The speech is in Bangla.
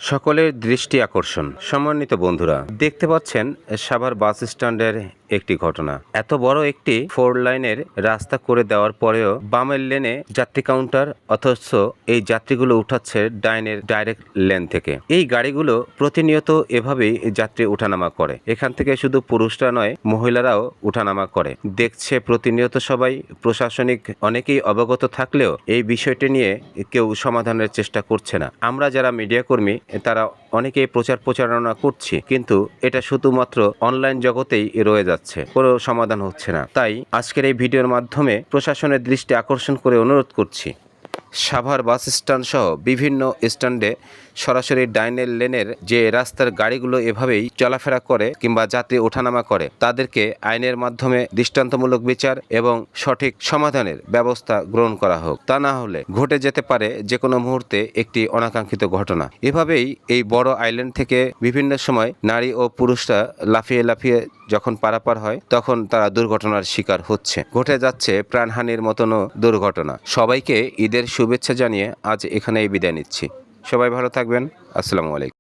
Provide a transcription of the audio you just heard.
সকলের দৃষ্টি আকর্ষণ। সম্মানিত বন্ধুরা, দেখতে পাচ্ছেন সাভার বাস স্ট্যান্ডের একটি ঘটনা। এত বড় একটি 4 লাইনের রাস্তা করে দেওয়ার পরেও বামের লেনে যাত্রী কাউন্টার, অথচ এই যাত্রীগুলো উঠাচ্ছে ডাইনের ডাইরেক্ট লেন থেকে। এই গাড়িগুলো প্রতিনিয়ত এভাবেই যাত্রী উঠানামা করে। এখান থেকে শুধু পুরুষরা নয়, মহিলারাও উঠানামা করে। দেখছে প্রতিনিয়ত সবাই। প্রশাসনিক অনেকেই অবগত থাকলেও এই বিষয়টি নিয়ে কেউ সমাধানের চেষ্টা করছে না। আমরা যারা মিডিয়া কর্মী তারা অনেকেই প্রচারণা করছি, কিন্তু এটা শুধুমাত্র অনলাইন জগতেই রয়ে যাচ্ছে, কোনো সমাধান হচ্ছে না। তাই আজকের এই ভিডিওর মাধ্যমে প্রশাসনের দৃষ্টি আকর্ষণ করে অনুরোধ করছি, সাভার বাস স্ট্যান্ড সহ বিভিন্ন স্ট্যান্ডে সরাসরি ডাইনের লেনের যে রাস্তার গাড়িগুলো এভাবেই চলাফেরা করে কিংবা যাত্রী ওঠানামা করে, তাদেরকে আইনের মাধ্যমে দৃষ্টান্তমূলক বিচার এবং সঠিক সমাধানের ব্যবস্থা গ্রহণ করা হোক। তা না হলে ঘটে যেতে পারে যে কোনো মুহূর্তে একটি অনাকাঙ্ক্ষিত ঘটনা। এভাবেই এই বড় আইল্যান্ড থেকে বিভিন্ন সময় নারী ও পুরুষরা লাফিয়ে যখন পারাপার হয়, তখন তারা দুর্ঘটনার শিকার হচ্ছে। ঘটে যাচ্ছে প্রাণহানির মতনও দুর্ঘটনা। সবাইকে ঈদের শুভেচ্ছা জানিয়ে আজ এখানেই বিদায় নিচ্ছি। সবাই ভালো থাকবেন। আসসালামু আলাইকুম।